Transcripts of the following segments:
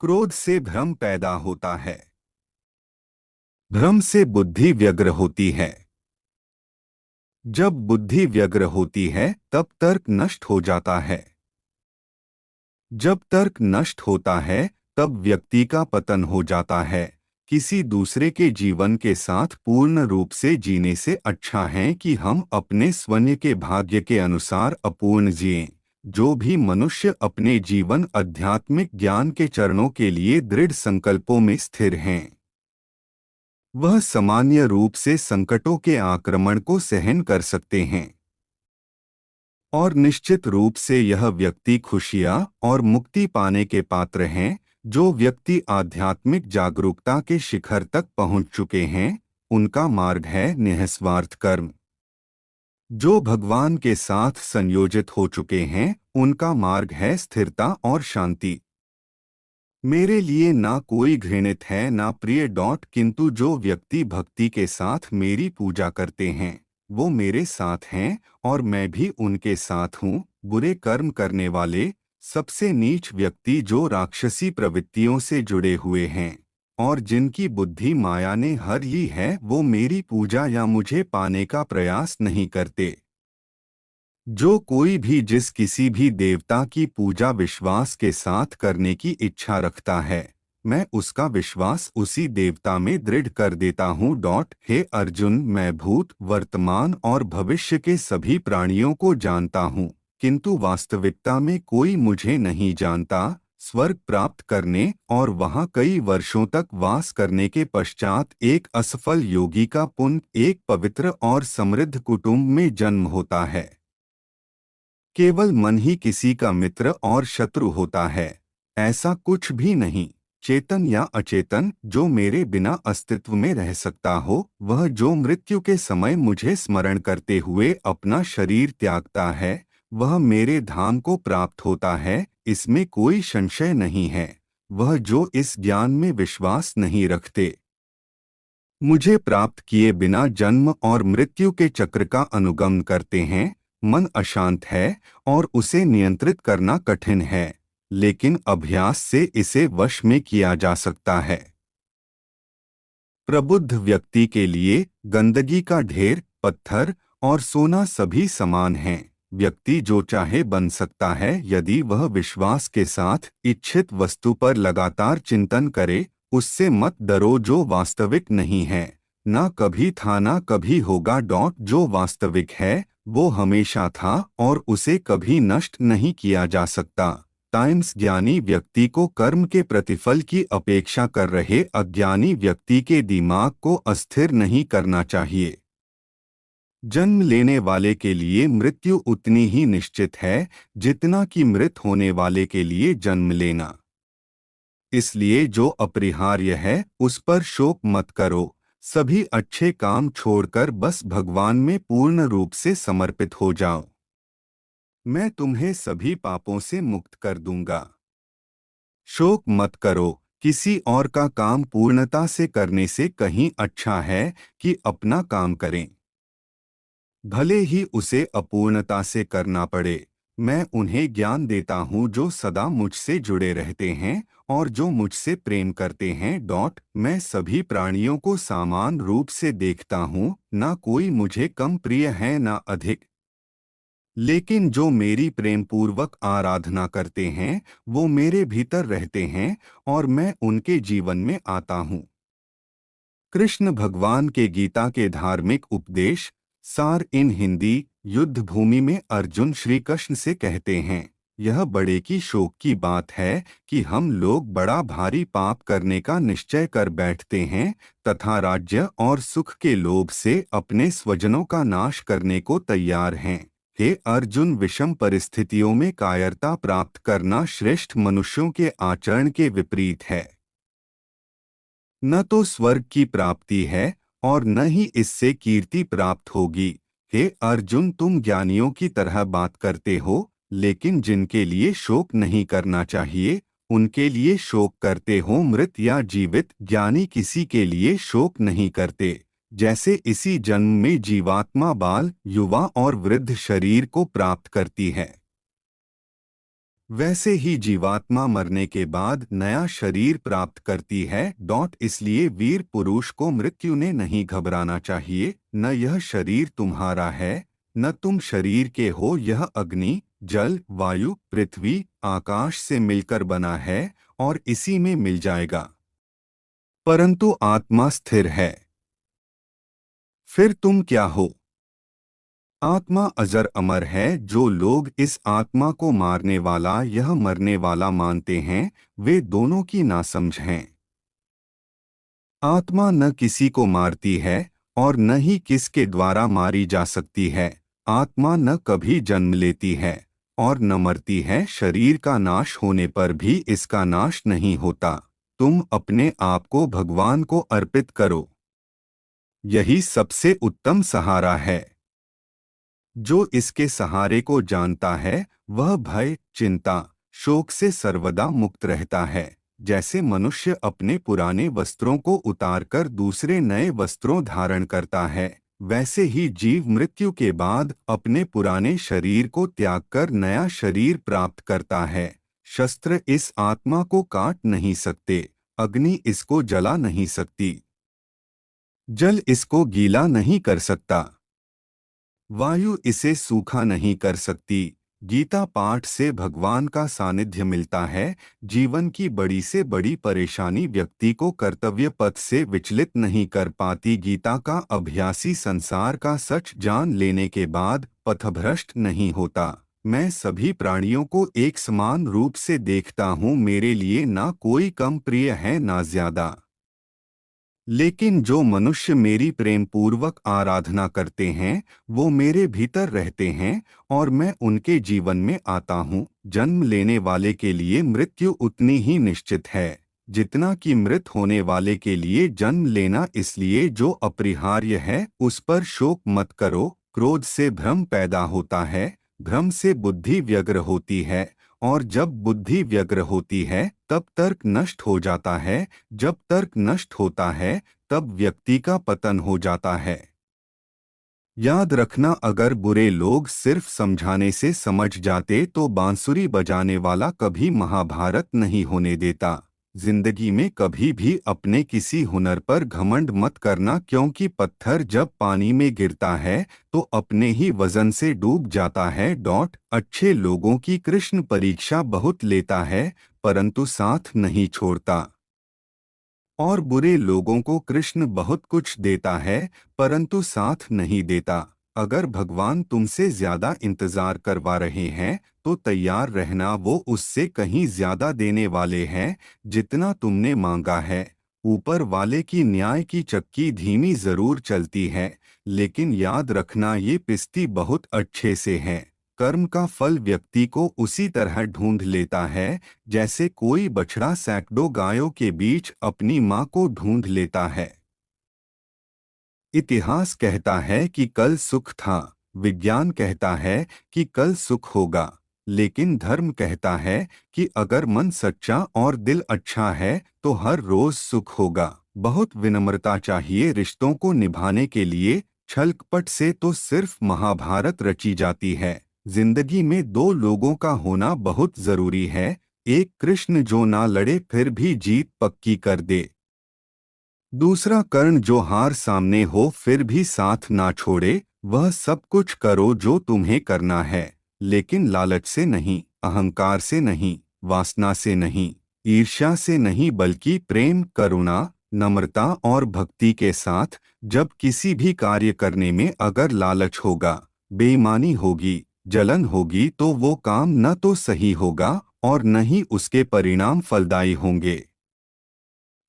क्रोध से भ्रम पैदा होता है। भ्रम से बुद्धि व्यग्र होती है। जब बुद्धि व्यग्र होती है तब तर्क नष्ट हो जाता है। जब तर्क नष्ट होता है तब व्यक्ति का पतन हो जाता है। किसी दूसरे के जीवन के साथ पूर्ण रूप से जीने से अच्छा है कि हम अपने स्वयं के भाग्य के अनुसार अपूर्ण जिएं। जो भी मनुष्य अपने जीवन आध्यात्मिक ज्ञान के चरणों के लिए दृढ़ संकल्पों में स्थिर हैं, वह सामान्य रूप से संकटों के आक्रमण को सहन कर सकते हैं। और निश्चित रूप से यह व्यक्ति खुशियाँ और मुक्ति पाने के पात्र हैं। जो व्यक्ति आध्यात्मिक जागरूकता के शिखर तक पहुंच चुके हैं, उनका मार्ग है निःस्वार्थ कर्म। जो भगवान के साथ संयोजित हो चुके हैं, उनका मार्ग है स्थिरता और शांति। मेरे लिए ना कोई घृणित है ना प्रिय किंतु जो व्यक्ति भक्ति के साथ मेरी पूजा करते हैं, वो मेरे साथ हैं और मैं भी उनके साथ हूँ। बुरे कर्म करने वाले, सबसे नीच व्यक्ति जो राक्षसी प्रवृत्तियों से जुड़े हुए हैं और जिनकी बुद्धि माया ने हर ली है, वो मेरी पूजा या मुझे पाने का प्रयास नहीं करते। जो कोई भी जिस किसी भी देवता की पूजा विश्वास के साथ करने की इच्छा रखता है, मैं उसका विश्वास उसी देवता में दृढ़ कर देता हूँ। हे अर्जुन, मैं भूत, वर्तमान और भविष्य के सभी प्राणियों को जानता हूँ, किंतु वास्तविकता में कोई मुझे नहीं जानता। स्वर्ग प्राप्त करने और वहाँ कई वर्षों तक वास करने के पश्चात एक असफल योगी का पुण्य एक पवित्र और समृद्ध कुटुंब में जन्म होता है। केवल मन ही किसी का मित्र और शत्रु होता है, ऐसा कुछ भी नहीं। चेतन या अचेतन जो मेरे बिना अस्तित्व में रह सकता हो, वह जो मृत्यु के समय मुझे स्मरण करते हुए अपना शरीर त्यागता है, वह मेरे धाम को प्राप्त होता है, इसमें कोई संशय नहीं है। वह जो इस ज्ञान में विश्वास नहीं रखते, मुझे प्राप्त किए बिना जन्म और मृत्यु के चक्र का अनुगमन करते हैं। मन अशांत है और उसे नियंत्रित करना कठिन है, लेकिन अभ्यास से इसे वश में किया जा सकता है। प्रबुद्ध व्यक्ति के लिए गंदगी का ढेर, पत्थर और सोना सभी समान हैं। व्यक्ति जो चाहे बन सकता है यदि वह विश्वास के साथ इच्छित वस्तु पर लगातार चिंतन करे। उससे मत डरो जो वास्तविक नहीं है, ना कभी था ना कभी होगा। जो वास्तविक है वो हमेशा था और उसे कभी नष्ट नहीं किया जा सकता। टाइम्स ज्ञानी व्यक्ति को कर्म के प्रतिफल की अपेक्षा कर रहे अज्ञानी व्यक्ति के दिमाग को अस्थिर नहीं करना चाहिए। जन्म लेने वाले के लिए मृत्यु उतनी ही निश्चित है जितना कि मृत होने वाले के लिए जन्म लेना। इसलिए जो अपरिहार्य है उस पर शोक मत करो। सभी अच्छे काम छोड़कर बस भगवान में पूर्ण रूप से समर्पित हो जाओ। मैं तुम्हें सभी पापों से मुक्त कर दूंगा। शोक मत करो। किसी और का काम पूर्णता से करने से कहीं अच्छा है कि अपना काम करें, भले ही उसे अपूर्णता से करना पड़े। मैं उन्हें ज्ञान देता हूँ जो सदा मुझसे जुड़े रहते हैं और जो मुझसे प्रेम करते हैं। मैं सभी प्राणियों को समान रूप से देखता हूँ, ना कोई मुझे कम प्रिय है ना अधिक। लेकिन जो मेरी प्रेम पूर्वक आराधना करते हैं, वो मेरे भीतर रहते हैं और मैं उनके जीवन में आता हूँ। कृष्ण भगवान के गीता के धार्मिक उपदेश सार इन हिंदी। युद्ध भूमि में अर्जुन श्री कृष्ण से कहते हैं, यह बड़े की शोक की बात है कि हम लोग बड़ा भारी पाप करने का निश्चय कर बैठते हैं तथा राज्य और सुख के लोभ से अपने स्वजनों का नाश करने को तैयार हैं। हे अर्जुन, विषम परिस्थितियों में कायरता प्राप्त करना श्रेष्ठ मनुष्यों के आचरण के विपरीत है। न तो स्वर्ग की प्राप्ति है और न ही इससे कीर्ति प्राप्त होगी। हे अर्जुन, तुम ज्ञानियों की तरह बात करते हो, लेकिन जिनके लिए शोक नहीं करना चाहिए उनके लिए शोक करते हो। मृत या जीवित ज्ञानी किसी के लिए शोक नहीं करते। जैसे इसी जन्म में जीवात्मा बाल, युवा और वृद्ध शरीर को प्राप्त करती है, वैसे ही जीवात्मा मरने के बाद नया शरीर प्राप्त करती है। इसलिए वीर पुरुष को मृत्यु ने नहीं घबराना चाहिए। न यह शरीर तुम्हारा है, न तुम शरीर के हो। यह अग्नि, जल, वायु, पृथ्वी, आकाश से मिलकर बना है और इसी में मिल जाएगा। परंतु आत्मा स्थिर है। फिर तुम क्या हो? आत्मा अजर अमर है। जो लोग इस आत्मा को मारने वाला यह मरने वाला मानते हैं, वे दोनों की नासमझ हैं। आत्मा न किसी को मारती है और न ही किसके द्वारा मारी जा सकती है। आत्मा न कभी जन्म लेती है और न मरती है। शरीर का नाश होने पर भी इसका नाश नहीं होता। तुम अपने आप को भगवान को अर्पित करो। यही सबसे उत्तम सहारा है। जो इसके सहारे को जानता है वह भय, चिंता, शोक से सर्वदा मुक्त रहता है। जैसे मनुष्य अपने पुराने वस्त्रों को उतारकर दूसरे नए वस्त्रों धारण करता है, वैसे ही जीव मृत्यु के बाद अपने पुराने शरीर को त्याग कर नया शरीर प्राप्त करता है। शस्त्र इस आत्मा को काट नहीं सकते, अग्नि इसको जला नहीं सकती, जल इसको गीला नहीं कर सकता, वायु इसे सूखा नहीं कर सकती। गीता पाठ से भगवान का सानिध्य मिलता है। जीवन की बड़ी से बड़ी परेशानी व्यक्ति को कर्तव्य पथ से विचलित नहीं कर पाती। गीता का अभ्यासी संसार का सच जान लेने के बाद पथभ्रष्ट नहीं होता। मैं सभी प्राणियों को एक समान रूप से देखता हूँ। मेरे लिए ना कोई कम प्रिय है ना ज्यादा। लेकिन जो मनुष्य मेरी प्रेम पूर्वक आराधना करते हैं, वो मेरे भीतर रहते हैं और मैं उनके जीवन में आता हूँ। जन्म लेने वाले के लिए मृत्यु उतनी ही निश्चित है जितना कि मृत होने वाले के लिए जन्म लेना। इसलिए जो अपरिहार्य है उस पर शोक मत करो। क्रोध से भ्रम पैदा होता है, भ्रम से बुद्धि व्यग्र होती है और जब बुद्धि व्यग्र होती है तब तर्क नष्ट हो जाता है। जब तर्क नष्ट होता है तब व्यक्ति का पतन हो जाता है। याद रखना, अगर बुरे लोग सिर्फ समझाने से समझ जाते तो बांसुरी बजाने वाला कभी महाभारत नहीं होने देता। जिंदगी में कभी भी अपने किसी हुनर पर घमंड मत करना, क्योंकि पत्थर जब पानी में गिरता है तो अपने ही वजन से डूब जाता है। अच्छे लोगों की कृष्ण परीक्षा बहुत लेता है परंतु साथ नहीं छोड़ता, और बुरे लोगों को कृष्ण बहुत कुछ देता है परंतु साथ नहीं देता। अगर भगवान तुमसे ज्यादा इंतजार करवा रहे हैं तो तैयार रहना, वो उससे कहीं ज्यादा देने वाले हैं जितना तुमने मांगा है। ऊपर वाले की न्याय की चक्की धीमी जरूर चलती है, लेकिन याद रखना ये पिसती बहुत अच्छे से है। कर्म का फल व्यक्ति को उसी तरह ढूंढ लेता है जैसे कोई बछड़ा सैकड़ों गायों के बीच अपनी मां को ढूंढ लेता है। इतिहास कहता है कि कल सुख था, विज्ञान कहता है कि कल सुख होगा, लेकिन धर्म कहता है कि अगर मन सच्चा और दिल अच्छा है तो हर रोज सुख होगा। बहुत विनम्रता चाहिए रिश्तों को निभाने के लिए। छल कपट से तो सिर्फ महाभारत रची जाती है। जिंदगी में दो लोगों का होना बहुत जरूरी है। एक कृष्ण जो ना लड़े फिर भी जीत पक्की कर दे, दूसरा कर्ण जो हार सामने हो फिर भी साथ ना छोड़े। वह सब कुछ करो जो तुम्हें करना है, लेकिन लालच से नहीं, अहंकार से नहीं, वासना से नहीं, ईर्ष्या से नहीं, बल्कि प्रेम, करुणा, नम्रता और भक्ति के साथ। जब किसी भी कार्य करने में अगर लालच होगा, बेईमानी होगी, जलन होगी तो वो काम न तो सही होगा और न ही उसके परिणाम फलदायी होंगे।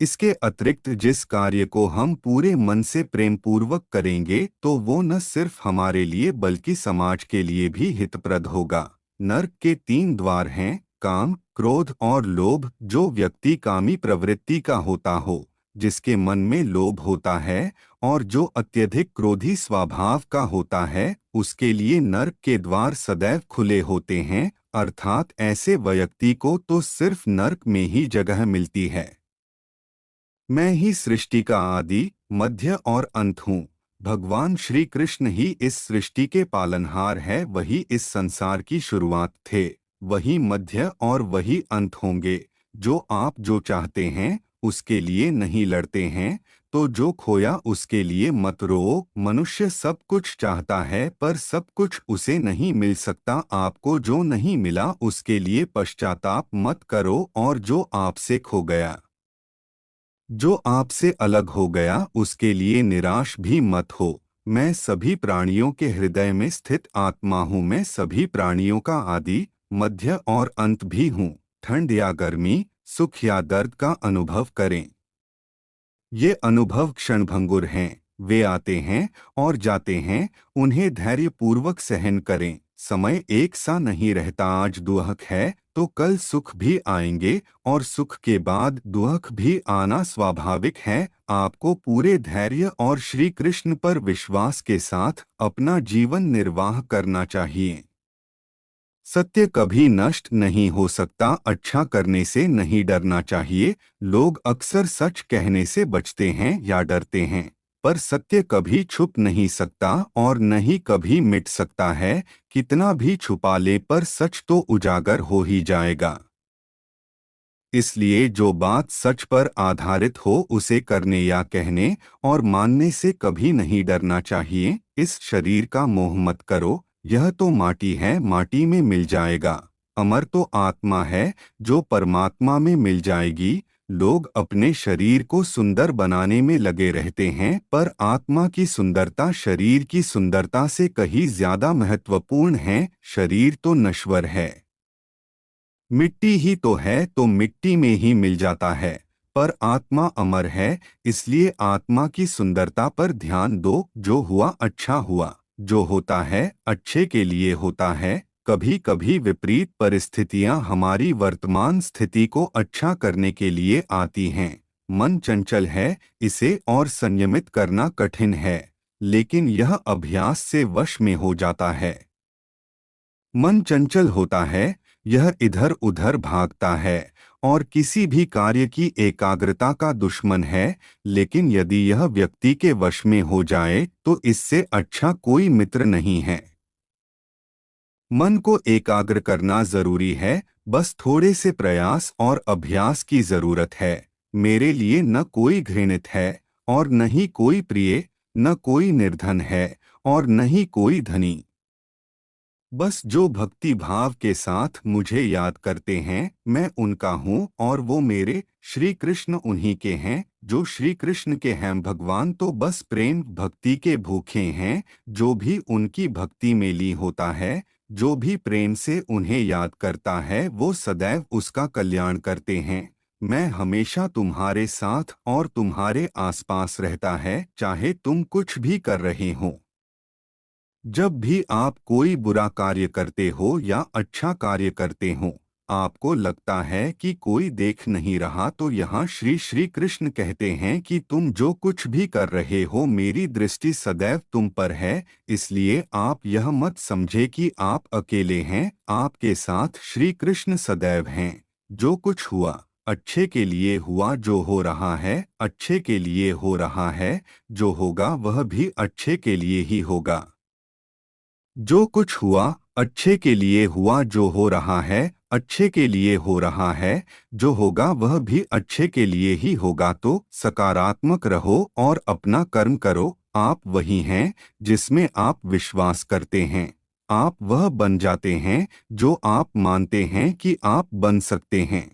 इसके अतिरिक्त जिस कार्य को हम पूरे मन से प्रेम पूर्वक करेंगे तो वो न सिर्फ हमारे लिए बल्कि समाज के लिए भी हितप्रद होगा। नर्क के 3 द्वार हैं, काम, क्रोध और लोभ। जो व्यक्ति कामी प्रवृत्ति का होता हो, जिसके मन में लोभ होता है और जो अत्यधिक क्रोधी स्वभाव का होता है, उसके लिए नर्क के द्वार सदैव खुले होते हैं। अर्थात ऐसे व्यक्ति को तो सिर्फ नर्क में ही जगह मिलती है। मैं ही सृष्टि का आदि, मध्य और अंत हूँ। भगवान श्री कृष्ण ही इस सृष्टि के पालनहार है, वही इस संसार की शुरुआत थे। वही मध्य और वही अंत होंगे। जो चाहते हैं उसके लिए नहीं लड़ते हैं, तो जो खोया उसके लिए मत रो। मनुष्य सब कुछ चाहता है पर सब कुछ उसे नहीं मिल सकता। आपको जो नहीं मिला उसके लिए पश्चाताप मत करो, और जो आपसे खो गया, जो आपसे अलग हो गया, उसके लिए निराश भी मत हो। मैं सभी प्राणियों के हृदय में स्थित आत्मा हूँ। मैं सभी प्राणियों का आदि, मध्य और अंत भी हूँ। ठंड या गर्मी, सुख या दर्द का अनुभव करें। ये अनुभव क्षणभंगुर हैं, वे आते हैं और जाते हैं। उन्हें धैर्यपूर्वक सहन करें। समय एक सा नहीं रहता। आज दुख है तो कल सुख भी आएंगे, और सुख के बाद दुख भी आना स्वाभाविक है। आपको पूरे धैर्य और श्री कृष्ण पर विश्वास के साथ अपना जीवन निर्वाह करना चाहिए। सत्य कभी नष्ट नहीं हो सकता। अच्छा करने से नहीं डरना चाहिए। लोग अक्सर सच कहने से बचते हैं या डरते हैं, पर सत्य कभी छुप नहीं सकता और न ही कभी मिट सकता है। कितना भी छुपा ले पर सच तो उजागर हो ही जाएगा। इसलिए जो बात सच पर आधारित हो उसे करने या कहने और मानने से कभी नहीं डरना चाहिए। इस शरीर का मोह मत करो, यह तो माटी है, माटी में मिल जाएगा। अमर तो आत्मा है जो परमात्मा में मिल जाएगी। लोग अपने शरीर को सुंदर बनाने में लगे रहते हैं, पर आत्मा की सुंदरता शरीर की सुंदरता से कहीं ज्यादा महत्वपूर्ण है। शरीर तो नश्वर है, मिट्टी ही तो है, तो मिट्टी में ही मिल जाता है, पर आत्मा अमर है। इसलिए आत्मा की सुंदरता पर ध्यान दो। जो हुआ अच्छा हुआ, जो होता है अच्छे के लिए होता है। कभी कभी विपरीत परिस्थितियां हमारी वर्तमान स्थिति को अच्छा करने के लिए आती हैं। मन चंचल है, इसे और संयमित करना कठिन है, लेकिन यह अभ्यास से वश में हो जाता है। मन चंचल होता है, यह इधर उधर भागता है और किसी भी कार्य की एकाग्रता का दुश्मन है। लेकिन यदि यह व्यक्ति के वश में हो जाए तो इससे अच्छा कोई मित्र नहीं है। मन को एकाग्र करना जरूरी है, बस थोड़े से प्रयास और अभ्यास की जरूरत है। मेरे लिए न कोई घृणित है और न ही कोई प्रिय, न कोई निर्धन है और न ही कोई धनी। बस जो भक्ति भाव के साथ मुझे याद करते हैं, मैं उनका हूँ और वो मेरे। श्री कृष्ण उन्हीं के हैं जो श्री कृष्ण के हैं। भगवान तो बस प्रेम भक्ति के भूखे हैं। जो भी उनकी भक्ति में लीन होता है, जो भी प्रेम से उन्हें याद करता है, वो सदैव उसका कल्याण करते हैं। मैं हमेशा तुम्हारे साथ और तुम्हारे आसपास रहता है, चाहे तुम कुछ भी कर रहे हो। जब भी आप कोई बुरा कार्य करते हो या अच्छा कार्य करते हो, आपको लगता है कि कोई देख नहीं रहा, तो यहाँ श्री श्री कृष्ण कहते हैं कि तुम जो कुछ भी कर रहे हो, मेरी दृष्टि सदैव तुम पर है। इसलिए आप यह मत समझे कि आप अकेले हैं, आपके साथ श्री कृष्ण सदैव हैं। जो कुछ हुआ अच्छे के लिए हुआ, जो हो रहा है अच्छे के लिए हो रहा है, जो होगा वह भी अच्छे के लिए ही होगा। जो कुछ हुआ अच्छे के लिए हुआ, जो हो रहा है अच्छे के लिए हो रहा है, जो होगा वह भी अच्छे के लिए ही होगा। तो सकारात्मक रहो और अपना कर्म करो। आप वही हैं जिसमें आप विश्वास करते हैं। आप वह बन जाते हैं जो आप मानते हैं कि आप बन सकते हैं।